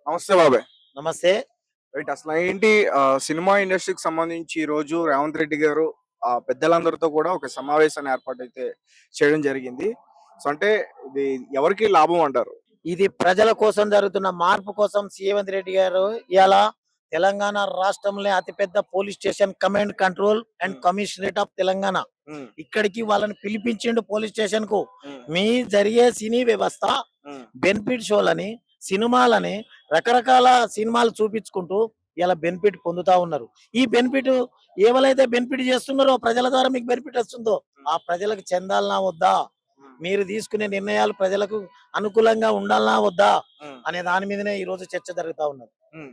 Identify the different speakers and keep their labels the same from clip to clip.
Speaker 1: నమస్తే బాబాయ్.
Speaker 2: నమస్తే.
Speaker 1: రైట్. అసలు ఏంటి సినిమా ఇండస్ట్రీకి సంబంధించి ఈ రోజు రేవంత్ రెడ్డి గారు పెద్దలందరితో కూడా ఒక సమావేశాన్ని ఏర్పాటైతే చేయడం జరిగింది. సో, అంటే ఇది ఎవరికి లాభం అంటారు?
Speaker 2: ఇది ప్రజల కోసం జరుగుతున్న మార్పు కోసం రేవంత్ రెడ్డి గారు ఇయాల తెలంగాణ రాష్ట్రంలో అతిపెద్ద police station command control and
Speaker 1: హ్మ్.
Speaker 2: కమిషనరేట్ ఆఫ్ తెలంగాణ
Speaker 1: హ్మ్.
Speaker 2: ఇక్కడికి వాళ్ళని పిలిపించిండు పోలీస్ స్టేషన్ కు.
Speaker 1: హ్మ్.
Speaker 2: మీ జరిగే సినీ వ్యవస్థ
Speaker 1: హ్మ్.
Speaker 2: బెనిఫిట్ షోలని సినిమాలని రకరకాల సినిమాలు చూపించుకుంటూ ఇలా బెనిఫిట్ పొందుతా ఉన్నారు. ఈ బెనిఫిట్ ఎవరైతే బెనిఫిట్ చేస్తున్నారో ప్రజల ద్వారా మీకు బెనిఫిట్ వస్తుందో ఆ ప్రజలకు చెందాలనా వద్దా,
Speaker 1: హ్మ్.
Speaker 2: మీరు తీసుకునే నిర్ణయాలు ప్రజలకు అనుకూలంగా ఉండాలనా వద్దా
Speaker 1: హ్మ్.
Speaker 2: అనే దాని మీదనే ఈ రోజు చర్చ జరుగుతా ఉన్నది.
Speaker 1: హ్మ్.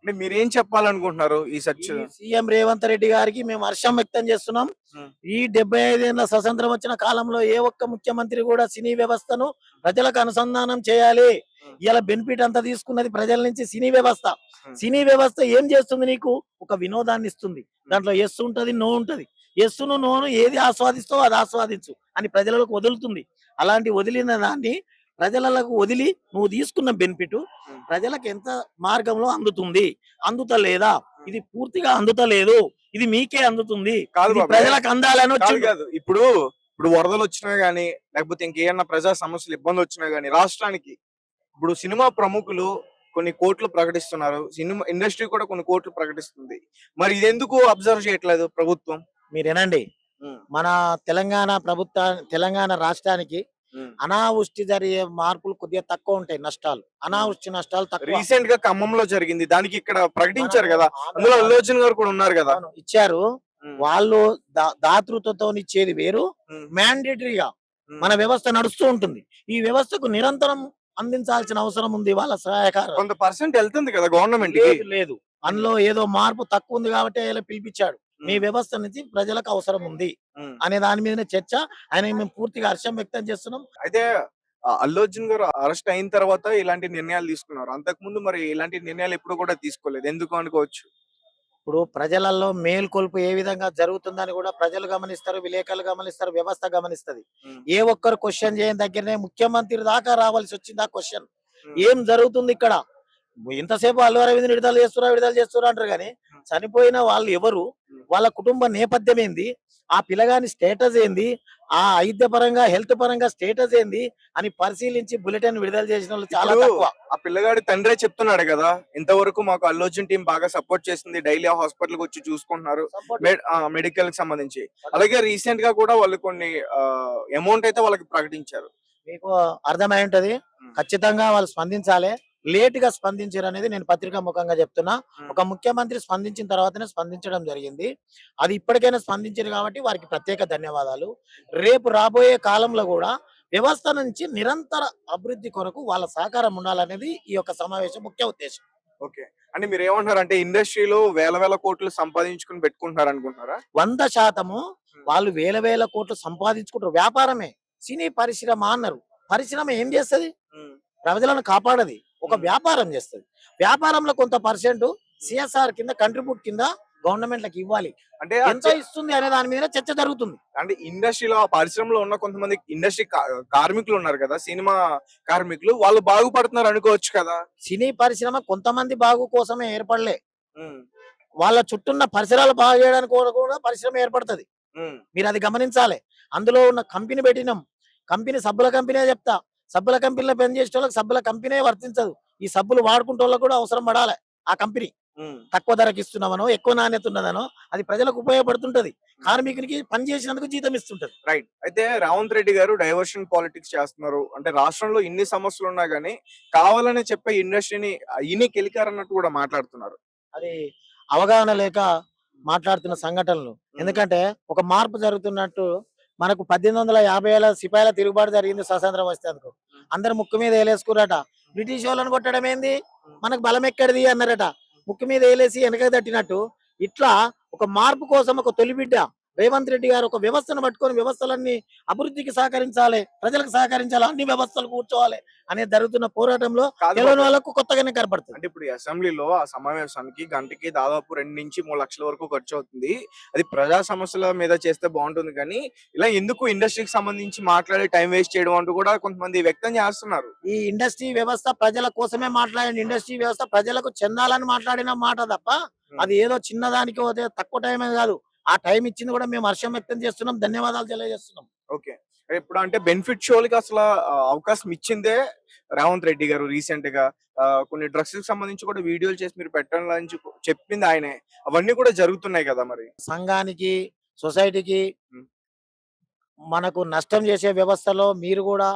Speaker 1: అంటే మీరేం చెప్పాలనుకుంటున్నారు ఈ చర్చ?
Speaker 2: ఈ సీఎం రేవంత్ రెడ్డి గారికి మేము హర్షం వ్యక్తం చేస్తున్నాం.
Speaker 1: హ్మ్.
Speaker 2: ఈ 75 ఏళ్ల స్వతంత్రం వచ్చిన కాలంలో ఏ ఒక్క ముఖ్యమంత్రి కూడా సినీ వ్యవస్థను ప్రజలకు అనుసంధానం చేయాలి.
Speaker 1: హ్మ్.
Speaker 2: ఇలా బెనిఫిట్ అంతా తీసుకున్నది ప్రజల నుంచి సినీ వ్యవస్థ.
Speaker 1: హ్మ్.
Speaker 2: సినీ వ్యవస్థ ఏం చేస్తుంది నీకు? ఒక వినోదాన్ని ఇస్తుంది. దాంట్లో ఎస్ ఉంటది, నో ఉంటది. ఎస్సును నోను ఏది ఆస్వాదిస్తావో అది ఆస్వాదించు అని ప్రజలకు వదులుతుంది. అలాంటి వదిలిన దాన్ని ప్రజలకు వదిలి నువ్వు తీసుకున్న బెనిఫిట్
Speaker 1: హ్మ్.
Speaker 2: ప్రజలకు ఎంత మార్గంలో అందుతుంది, అందుతలేదా?
Speaker 1: హ్మ్.
Speaker 2: ఇది పూర్తిగా అందుతలేదు, ఇది మీకే అందుతుంది,
Speaker 1: కాదు
Speaker 2: ఇది
Speaker 1: బాబాయ్.
Speaker 2: ప్రజలకు అందాలని
Speaker 1: కాదు
Speaker 2: వచ్చిండు.
Speaker 1: కాదు. ఇప్పుడు వరదలొచ్చినా గాని, లేకపోతే ఇంకేమన్నా ప్రజా సమస్యలు ఇబ్బందొచ్చినా గాని రాష్ట్రానికి ఇప్పుడు సినిమా ప్రముఖులు కొన్ని కోట్లు ప్రకటిస్తున్నారు. సినిమా ఇండస్ట్రీ కూడా కొన్ని కోట్లు ప్రకటిస్తుంది. మరి ఇదెందుకు అబ్జర్వ్ చేయట్లేదు ప్రభుత్వం?
Speaker 2: మీరేనండి,
Speaker 1: హ్మ్.
Speaker 2: మన తెలంగాణ రాష్ట్రానికి
Speaker 1: హ్మ్.
Speaker 2: అనావృష్టి జరిగే మార్పులు కొద్దిగా తక్కువ ఉంటాయి, నష్టాలు.
Speaker 1: హ్మ్.
Speaker 2: అనావృష్టి నష్టాలు తక్కువ.
Speaker 1: రీసెంట్‌గా ఖమ్మంలో జరిగింది. దానికి ఇక్కడ ప్రకటించారు
Speaker 2: మనకు
Speaker 1: గదా! అందులో అల్లు
Speaker 2: ఆంధ్ర
Speaker 1: అర్జున్ గారు కూడా ఉన్నారు గదా!
Speaker 2: అవును ఇచ్చారు.
Speaker 1: హ్మ్.
Speaker 2: వాళ్ళు దాతృత్వంతో ఇచ్చేది వేరు,
Speaker 1: హ్మ్.
Speaker 2: మ్యాండేటరీగా
Speaker 1: హ్మ్.
Speaker 2: మన వ్యవస్థ నడుస్తూ ఉంటుంది. ఈ వ్యవస్థకు నిరంతరం అందించాల్సిన అవసరం ఉంది వాళ్ళ సహాయకారం.
Speaker 1: కొంత పర్సెంట్ ఎళ్తుంది కదా గవర్నమెంట్‌కి.
Speaker 2: లేదు లేదు,
Speaker 1: హ్మ్.
Speaker 2: అందులో ఏదో మార్పు తక్కువ ఉంది కాబట్టి ఇలా పిలిపించాడు. మీ
Speaker 1: హ్మ్.
Speaker 2: వ్యవస్థ నుంచి ప్రజలకు అవసరం ఉంది
Speaker 1: హ్మ్.
Speaker 2: అనే దాని మీదనే చర్చ. ఆయన మేము పూర్తిగా హర్షం వ్యక్తం చేస్తున్నాం.
Speaker 1: అయితే అల్లు అర్జున్ గారు అరెస్ట్ అయిన తర్వాత ఇలాంటి నిర్ణయాలు తీసుకున్నారు. అంతకుముందు మరి ఇలాంటి నిర్ణయాలు ఎప్పుడు కూడా తీసుకోలేదు. ఎందుకు అనుకోవచ్చు?
Speaker 2: ఇప్పుడు ప్రజలలో మేల్కొల్పు ఏ విధంగా జరుగుతుందని కూడా ప్రజలు గమనిస్తారు, విలేకరులు గమనిస్తారు, వ్యవస్థ గమనిస్తది.
Speaker 1: హ్మ్.
Speaker 2: ఏ ఒక్కరు క్వశ్చన్ చేయని దగ్గరనే ముఖ్యమంత్రి దాకా రావాల్సి వచ్చింది ఆ క్వశ్చన్.
Speaker 1: హ్మ్.
Speaker 2: ఏం జరుగుతుంది ఇక్కడ? ఇంతసేపు అల్లు అరవింద్ విడుదల చేస్తురా అంటారు కానీ
Speaker 1: హ్మ్.
Speaker 2: చనిపోయిన వాళ్ళు ఎవరు,
Speaker 1: హ్మ్.
Speaker 2: వాళ్ళ కుటుంబ నేపథ్యం ఏంది, ఆ పిల్లగాని స్టేటస్ ఏంది, ఆ ఐద్య పరంగా హెల్త్ పరంగా స్టేటస్ ఏంది అని పరిశీలించి బులెటిన్ విడుదల చేసిన వాళ్ళు చాలా
Speaker 1: ఇప్పుడు
Speaker 2: తక్కువ.
Speaker 1: ఆ పిల్లగాడి తండ్రే చెప్తున్నాడు గదా! ఇంతవరకు మాకు అల్లు అర్జున్ టీమ్ బాగా సపోర్ట్ చేసింది. డైలీ హాస్పిటల్‌కొచ్చి చూసుకుంటున్నారు.
Speaker 2: సపోర్ట్
Speaker 1: మెడికల్‌కి సంబంధించి. అలాగే రీసెంట్‌గా కూడా వాళ్ళు కొన్ని అమౌంట్ అయితే వాళ్ళకి ప్రకటించారు.
Speaker 2: మీకు అర్థమై ఉంటది.
Speaker 1: హ్మ్.
Speaker 2: ఖచ్చితంగా వాళ్ళు స్పందించాలి. లేట్ గా స్పందించారు అనేది నేను పత్రికా ముఖంగా చెప్తున్నా.
Speaker 1: హ్మ్.
Speaker 2: ఒక ముఖ్యమంత్రి స్పందించిన తర్వాతనే స్పందించడం జరిగింది. అది ఇప్పటికైనా స్పందించారు కాబట్టి వారికి ప్రత్యేక ధన్యవాదాలు. రేపు రాబోయే కాలంలో కూడా వ్యవస్థ నుంచి నిరంతర అభివృద్ధి కొరకు వాళ్ళ సహకారం ఉండాలనేది ఈ యొక్క సమావేశం ముఖ్య ఉద్దేశం.
Speaker 1: ఓకే. అంటే మీరేమంటున్నారు? అంటే ఇండస్ట్రీలో వేల వేల కోట్లు సంపాదించుకొని పెట్టుకుంటున్నారనుకుంటున్నారా?
Speaker 2: 100%
Speaker 1: హ్మ్.
Speaker 2: వాళ్ళు వేల వేల కోట్లు సంపాదించుకుంటారు. వ్యాపారమే. సినీ పరిశ్రమ అన్నారు. పరిశ్రమ ఏం చేస్తది?
Speaker 1: హ్మ్.
Speaker 2: ప్రజలను కాపాడది. ఒక
Speaker 1: హ్మ్.
Speaker 2: వ్యాపారం చేస్తది. వ్యాపారంలో కొంత పర్సెంట్
Speaker 1: హ్మ్.
Speaker 2: సిఎస్ఆర్ కింద కంట్రిబ్యూట్ కింద గవర్నమెంట్‌లకి ఇవ్వాలి.
Speaker 1: అంటే
Speaker 2: ఎంత ఇస్తుంది అనే దాని మీద చర్చ జరుగుతుంది.
Speaker 1: అంటే ఇండస్ట్రీలో ఆ పరిశ్రమలో ఉన్న కొంతమంది ఇండస్ట్రీ కార్మికులు ఉన్నారు కదా! సినిమా కార్మికులు వాళ్ళు బాగుపడుతున్నారు అనుకోవచ్చు కదా!
Speaker 2: సినీ పరిశ్రమ కొంతమంది బాగు కోసమే ఏర్పడలే.
Speaker 1: హ్మ్.
Speaker 2: వాళ్ళ చుట్టూన్న పరిసరాలు బాగు చేయడానికి కూడా పరిశ్రమ ఏర్పడతది.
Speaker 1: హ్మ్.
Speaker 2: మీరది గమనించాలి. అందులో ఉన్న కంపెనీ పెట్టినాం. కంపెనీ సబ్బుల కంపెనీ చెప్తా. సబ్బుల కంపెనీలో పనిచేసేటోళ్ళకి సబ్బుల కంపెనీ వర్తించదు. ఈ సబ్బులు వాడుకుంటోళ్ళకి కూడా అవసరం పడాలి ఆ కంపెనీ.
Speaker 1: హ్మ్.
Speaker 2: తక్కువ ధరకి ఇస్తున్నామనో, ఎక్కువ నాణ్యత ఉన్నదనో అది ప్రజలకు ఉపయోగపడుతుంటది.
Speaker 1: హ్మ్.
Speaker 2: కార్మికునికి పని చేసినందుకు జీతం ఇస్తుంటది.
Speaker 1: రైట్. అయితే రేవంత్ రెడ్డి గారు డైవర్షన్ పాలిటిక్స్ చేస్తున్నారు. అంటే రాష్ట్రంలో ఇన్ని సమస్యలున్నా గాని కావాలనే చెప్పే ఇండస్ట్రీని ఇని కెలికారన్నట్టు కూడా మాట్లాడుతున్నారు.
Speaker 2: అది అవగాహన లేక మాట్లాడుతున్న సంఘటనలు.
Speaker 1: హ్మ్.
Speaker 2: ఎందుకంటే ఒక మార్పు జరుగుతున్నట్టు మనకు 1850 సిపాయిల తిరుగుబాటు జరిగింది స్వతంత్రం వచ్చేందుకు.
Speaker 1: హ్మ్.
Speaker 2: అందరూ ముక్కు మీద ఏలేసుకుర్రట. బ్రిటిష్ వాళ్ళని కొట్టడం ఏంది?
Speaker 1: హ్మ్.
Speaker 2: మనకు బలం ఎక్కడిది అన్నారట. ముక్కు మీద ఏలేసి వెనకకి తట్టినట్టు ఇట్లా ఒక మార్పు కోసం ఒక తొలి బిడ్డ రేవంత్ రెడ్డి గారు ఒక వ్యవస్థను పట్టుకొని వ్యవస్థలన్నీ అభివృద్ధికి సహకరించాలి, ప్రజలకు సహకరించాలి, అన్ని వ్యవస్థలు కూర్చోవాలి అనేది జరుగుతున్న పోరాటంలో
Speaker 1: కాదు
Speaker 2: తెలియని
Speaker 1: బాబాయ్.
Speaker 2: వాళ్ళకు కొత్తగానే కనపడుతుంది.
Speaker 1: అంటే ఇప్పుడు ఈ అసెంబ్లీలో ఆ సమావేశానికి గంటకి దాదాపు 2-3 లక్షల వరకు ఖర్చు అవుతుంది. అది ప్రజా సమస్యల మీద చేస్తే బాగుంటుంది కానీ ఇలా ఎందుకు ఇండస్ట్రీకి సంబంధించి మాట్లాడి టైం వేస్ట్ చేయడం అంటూ కూడా కొంతమంది వ్యక్తం చేస్తున్నారు.
Speaker 2: ఈ ఇండస్ట్రీ వ్యవస్థ ప్రజల కోసమే మాట్లాడిన ఇండస్ట్రీ వ్యవస్థ ప్రజలకు చెందాలని మాట్లాడిన మాట తప్ప
Speaker 1: ఉమ్,
Speaker 2: అది ఏదో చిన్నదానికి పోతే తక్కువ టైం కాదు. ఆ టైం ఇచ్చింది కూడా మేము హర్షం వ్యక్తం చేస్తున్నాం, ధన్యవాదాలు తెలియజేస్తున్నాం.
Speaker 1: ఓకే. ఇప్పుడు అంటే బెనిఫిట్ షోలకి అసలు అవకాశం ఇచ్చిందే రేవంత్ రెడ్డి గారు రీసెంట్ గా. కొన్ని డ్రగ్స్ కి సంబంధించి కూడా వీడియోలు చేసి మీరు పెట్టాలని చెప్పింది ఆయనే. అవన్నీ కూడా జరుగుతున్నాయి కదా మరి.
Speaker 2: సంఘానికి, సొసైటీకి
Speaker 1: ఉమ్,
Speaker 2: మనకు నష్టం చేసే వ్యవస్థలో మీరు కూడా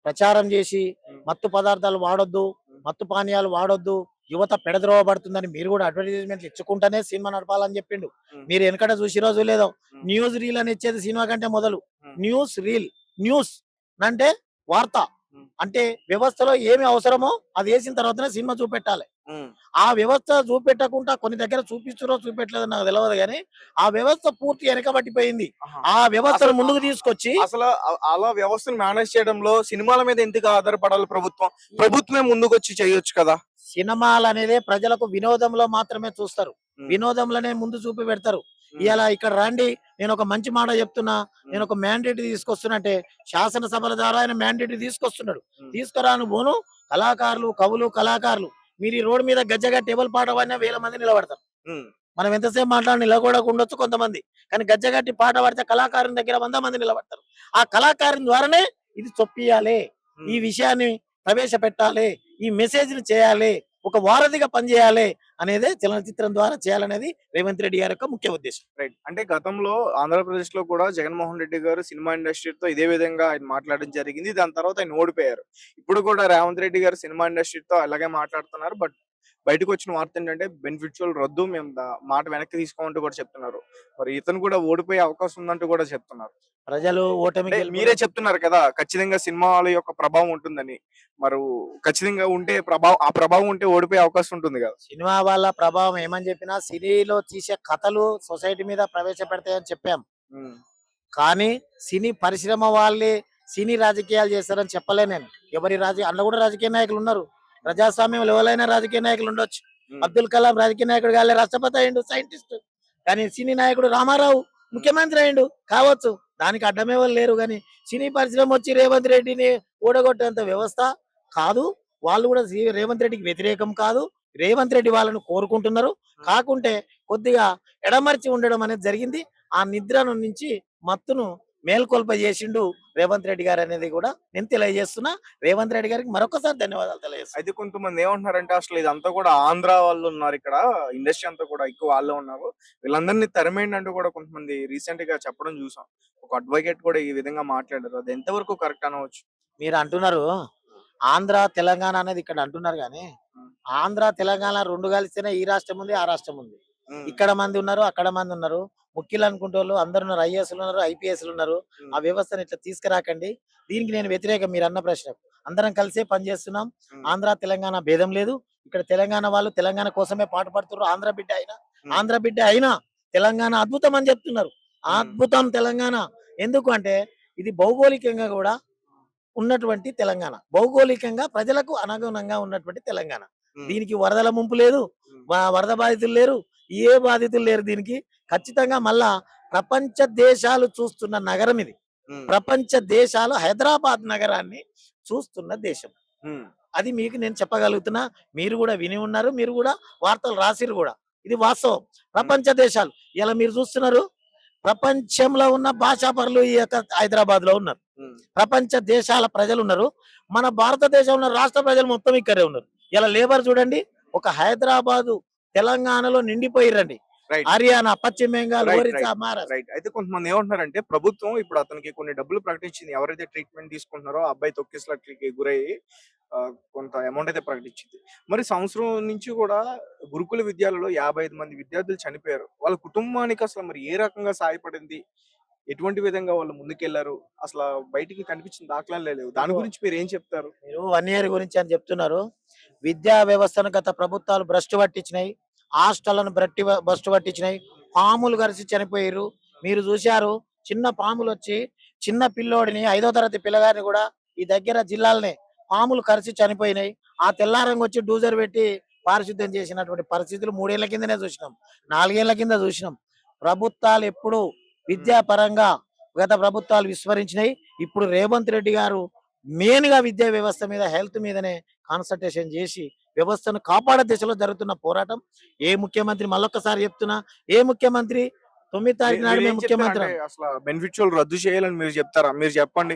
Speaker 2: ప్రచారం చేసి
Speaker 1: ఉమ్,
Speaker 2: మత్తు పదార్థాలు వాడొద్దు,
Speaker 1: ఉమ్,
Speaker 2: మత్తు పానీయాలు వాడొద్దు, యువత పెడద్రోవబడుతుందని మీరు కూడా అడ్వర్టైజ్మెంట్లు ఇచ్చుకుంటేనే సినిమా నడపాలని చెప్పిండు.
Speaker 1: ఉమ్,
Speaker 2: మీరు వెనకట చూసి రోజు లేదో
Speaker 1: ఉమ్,
Speaker 2: న్యూస్ రీల్ అని ఇచ్చేది సినిమా కంటే మొదలు.
Speaker 1: ఉమ్,
Speaker 2: న్యూస్ రీల్, న్యూస్ అంటే వార్త,
Speaker 1: ఉమ్,
Speaker 2: అంటే వ్యవస్థలో ఏమి అవసరమో అది వేసిన తర్వాతనే సినిమా చూపెట్టాలి.
Speaker 1: ఉమ్.
Speaker 2: ఆ వ్యవస్థ చూపెట్టకుండా కొన్ని దగ్గర చూపిస్తురో చూపెట్టలేదో నాకు తెలియదు కానీ ఆ వ్యవస్థ పూర్తి వెనకబట్టిపోయింది.
Speaker 1: ఆహా.
Speaker 2: ఆ వ్యవస్థను
Speaker 1: అసలు
Speaker 2: ముందుకు తీసుకొచ్చి
Speaker 1: అసలు అలా వ్యవస్థను మేనేజ్ చేయడంలో సినిమాల మీద ఎందుకు ఆధారపడాలి ప్రభుత్వం? ప్రభుత్వమే ముందుకొచ్చి చేయొచ్చు కదా.
Speaker 2: సినిమాలు అనేది ప్రజలకు వినోదంలో మాత్రమే చూస్తారు,
Speaker 1: ఉమ్,
Speaker 2: వినోదంలోనే ముందు చూపి పెడతారు.
Speaker 1: ఉమ్,
Speaker 2: ఇలా ఇక్కడ రండి, నేను ఒక మంచి మాట చెప్తున్నా, నేను
Speaker 1: ఉమ్,
Speaker 2: ఒక మ్యాండేట్ తీసుకొస్తున్నా అంటే శాసనసభల ద్వారా ఆయన మ్యాండేట్ తీసుకొస్తున్నాడు.
Speaker 1: ఉమ్,
Speaker 2: తీసుకురాను పోను కళాకారులు, కవులు, కళాకారులు మీరు ఈ రోడ్డు మీద గజ్జగా టేబుల్ పాట పాడినా 1000 మంది నిలబడతారు.
Speaker 1: ఉమ్,
Speaker 2: మనం ఎంతసేపు మాట్లాడి నిలబడకుండా ఉండొచ్చు కొంతమంది, కానీ గజ్జగట్టి పాట పాడితే కళాకారుని దగ్గర 100 మంది నిలబడతారు. ఆ కళాకారుని ద్వారానే ఇది చొప్పియాలి, ఈ
Speaker 1: ఉమ్.
Speaker 2: విషయాన్ని ప్రవేశపెట్టాలి, ఈ మెసేజ్ ని చేయాలి, ఒక వారధిగా పనిచేయాలి అనేదే చలనచిత్రం ద్వారా చేయాలనేది రేవంత్ రెడ్డి గారి యొక్క ముఖ్య ఉద్దేశం.
Speaker 1: రైట్. అంటే గతంలో ఆంధ్రప్రదేశ్ లో కూడా జగన్మోహన్ రెడ్డి గారు సినిమా ఇండస్ట్రీతో ఇదే విధంగా ఆయన మాట్లాడడం జరిగింది. దాని తర్వాత ఆయన ఓడిపోయారు. ఇప్పుడు కూడా రేవంత్ రెడ్డి గారు సినిమా ఇండస్ట్రీతో అలాగే మాట్లాడుతున్నారు. బట్ బయటకు వచ్చిన వార్త ఏంటంటే బెనిఫిషియల్ రద్దు, మేము మాట వెనక్కి తీసుకోమంటూ కూడా చెప్తున్నారు. మరి ఇతను కూడా ఓడిపోయే అవకాశం ఉందంటూ కూడా చెప్తున్నారు.
Speaker 2: ప్రజలు ఓటమి
Speaker 1: అంటే మీరే చెప్తున్నారు కదా ఖచ్చితంగా సినిమాల యొక్క ప్రభావం ఉంటుందని. మరి ఖచ్చితంగా ఉంటే ఆ ప్రభావం ఉంటే ఓడిపోయే అవకాశం ఉంటుంది కదా.
Speaker 2: సినిమా వాళ్ళ ప్రభావం ఏమని చెప్పినా సినీలో తీసే కథలు సొసైటీ మీద ప్రవేశపెడతాయని చెప్పాం.
Speaker 1: ఉమ్,
Speaker 2: కానీ సినీ పరిశ్రమ వాళ్ళే సినీ రాజకీయాలు చేస్తారని చెప్పలే నేను. ఎవరి అందులో కూడా రాజకీయ నాయకులు ఉన్నారు. ప్రజాస్వామ్యం ఎవరైనా రాజకీయ నాయకులు ఉండొచ్చు.
Speaker 1: ఉమ్,
Speaker 2: అబ్దుల్ కలాం రాజకీయ నాయకుడు కాలే, రాష్ట్రపతి అయిండు, సైంటిస్ట్. కానీ సినీ నాయకుడు రామారావు ముఖ్యమంత్రి అయిండు కావచ్చు, దానికి అడ్డమే వాళ్ళు లేరు. కానీ సినీ పరిశ్రమ వచ్చి రేవంత్ రెడ్డిని ఓడగొట్టేంత వ్యవస్థ కాదు. వాళ్ళు కూడా రేవంత్ రెడ్డికి వ్యతిరేకం కాదు. రేవంత్ రెడ్డి వాళ్ళను కోరుకుంటున్నారు. కాకుంటే కొద్దిగా ఎడమర్చి ఉండడం అనేది జరిగింది. ఆ నిద్రను నుంచి మత్తును మేల్కొల్ప చేసిండు రేవంత్ రెడ్డి గారు అనేది కూడా నేను తెలియజేస్తున్నా. రేవంత్ రెడ్డి గారికి మరొకసారి ధన్యవాదాలు తెలియజేస్తున్నా.
Speaker 1: అయితే కొంతమంది ఏమంటున్నారంటే అసలు ఇదంతా కూడా ఆంధ్ర వాళ్ళు ఉన్నారు ఇక్కడ, ఇండస్ట్రీ అంతా కూడా ఎక్కువ వాళ్ళే ఉన్నారు, వీళ్ళందరినీ తరిమేయండి అంటూ కూడా కొంతమంది రీసెంట్ గా చెప్పడం చూసాం. ఒక అడ్వకేట్ కూడా ఈ విధంగా మాట్లాడారు. అది ఎంతవరకు కరెక్ట్ అనవచ్చు?
Speaker 2: మీరు అంటున్నారు ఆంధ్ర తెలంగాణ అనేది ఇక్కడ అంటున్నారు, కానీ
Speaker 1: ఉమ్,
Speaker 2: ఆంధ్ర తెలంగాణ రెండు కలిస్తేనే ఈ రాష్ట్రం ఉంది, ఆ రాష్ట్రం ఉంది.
Speaker 1: ఉమ్,
Speaker 2: ఇక్కడ మంది ఉన్నారు, అక్కడ మంది ఉన్నారు. ముఖ్యులు అనుకుంటే వాళ్ళు అందరు ఉన్నారు, ఐఏఎస్లు ఉన్నారు, ఐపీఎస్లు ఉన్నారు. ఆ
Speaker 1: ఉమ్,
Speaker 2: వ్యవస్థను ఇట్లా తీసుకురాకండి. దీనికి నేను వ్యతిరేకం. మీరు అన్న ప్రశ్న అందరం కలిసే పనిచేస్తున్నాం.
Speaker 1: ఉమ్,
Speaker 2: ఆంధ్ర తెలంగాణ భేదం లేదు. ఇక్కడ తెలంగాణ వాళ్ళు తెలంగాణ కోసమే పాటుపడుతున్నారు. ఆంధ్ర బిడ్డ అయినా,
Speaker 1: ఉమ్,
Speaker 2: ఆంధ్ర బిడ్డ అయినా తెలంగాణ అద్భుతం అని చెప్తున్నారు.
Speaker 1: ఉమ్,
Speaker 2: అద్భుతం తెలంగాణ. ఎందుకు అంటే ఇది భౌగోళికంగా కూడా ఉన్నటువంటి తెలంగాణ, భౌగోళికంగా ప్రజలకు అనుగుణంగా ఉన్నటువంటి తెలంగాణ.
Speaker 1: ఉమ్,
Speaker 2: దీనికి వరదల ముంపు లేదు,
Speaker 1: ఉమ్,
Speaker 2: వరద బాధితులు లేరు, ఏ బాధితులు లేరు. దీనికి ఖచ్చితంగా మళ్ళా ప్రపంచ దేశాలు చూస్తున్న నగరం ఇది.
Speaker 1: ఉమ్,
Speaker 2: ప్రపంచ దేశాలు హైదరాబాద్ నగరాన్ని చూస్తున్న దేశం.
Speaker 1: ఉమ్,
Speaker 2: అది మీకు నేను చెప్పగలుగుతున్నా. మీరు కూడా విని ఉన్నారు, మీరు కూడా వార్తలు రాసిరు కూడా. ఇది వాస్తవం. ప్రపంచ దేశాలు ఇలా మీరు చూస్తున్నారు. ప్రపంచంలో ఉన్న భాషాపరులు ఈ యొక్క హైదరాబాద్ లో ఉన్నారు.
Speaker 1: ఉమ్,
Speaker 2: ప్రపంచ దేశాల ప్రజలు ఉన్నారు. మన భారతదేశంలో రాష్ట్ర ప్రజలు మొత్తం ఇక్కడే ఉన్నారు. ఇలా లేబర్ చూడండి, ఒక హైదరాబాదు తెలంగాణలో నిండిపోయిరండి.
Speaker 1: రైట్.
Speaker 2: హర్యానా, పశ్చిమ Bengal,
Speaker 1: right,
Speaker 2: Orissa,
Speaker 1: right,
Speaker 2: Maharashtra.
Speaker 1: Right. అయితే కొంతమంది ఏమంటున్నారంటే ప్రభుత్వం ఇప్పుడు అతనికి కొన్ని డబ్బులు ప్రకటించింది. ఎవరైతే ట్రీట్మెంట్ తీసుకుంటున్నారో ఆ అబ్బాయి తొక్కిసలాట్లకి గురయ్యి కొంత అమౌంట్ అయితే ప్రకటించింది. మరి సంవత్సరం నుంచి కూడా గురుకుల విద్యాలయంలో 55 మంది విద్యార్థులు చనిపోయారు. వాళ్ళ కుటుంబానికి అసలు మరి ఏ రకంగా సహాయపడింది? ఎటువంటి విధంగా వాళ్ళు ముందుకెళ్లారు? అసలు బయటికి కనిపించిన దాఖలాలే లేవు. దాని గురించి మీరు ఏం చెప్తారు?
Speaker 2: మీరు 1 ఇయర్ గురించి అని చెప్తున్నారు. విద్యా వ్యవస్థను గత ప్రభుత్వాలు భ్రష్టు పట్టించినాయి. హాస్టళ్లను భ్రష్టు పట్టించినాయి. పాములు గరిసి చనిపోయారు. మీరు చూశారు, చిన్న పాములు వచ్చి చిన్న పిల్లోడిని 5వ తరగతి పిల్లగాడిని కూడా ఈ దగ్గర జిల్లాలనే పాములు కరిచి చనిపోయినాయి. ఆ తెల్లారంగా వచ్చి డూజర్ పెట్టి పారిశుద్ధ్యం చేసినటువంటి పరిస్థితులు 3 ఏళ్ల కిందనే చూసినాం, 4 ఏళ్ల కింద చూసినాం. ప్రభుత్వాలు ఎప్పుడు విద్యా పరంగా గత ప్రభుత్వాలు విస్మరించినాయి. ఇప్పుడు రేవంత్ రెడ్డి గారు మెయిన్ గా విద్యా వ్యవస్థ మీద, హెల్త్ మీదనే కాన్సన్ట్రేషన్ చేసి వ్యవస్థను కాపాడే దిశలో జరుగుతున్న పోరాటం. ఏ ముఖ్యమంత్రి, మళ్ళొక్కసారి చెప్తున్నా, ఏ ముఖ్యమంత్రి 9 తారీఖు నాడు
Speaker 1: మీరేం
Speaker 2: మేము
Speaker 1: చెప్తారు
Speaker 2: ముఖ్యమంత్రి
Speaker 1: అంటే అసలు బెనిఫిట్ రద్దు చేయాలని మీరు చెప్తారా? మీరు చెప్పండి.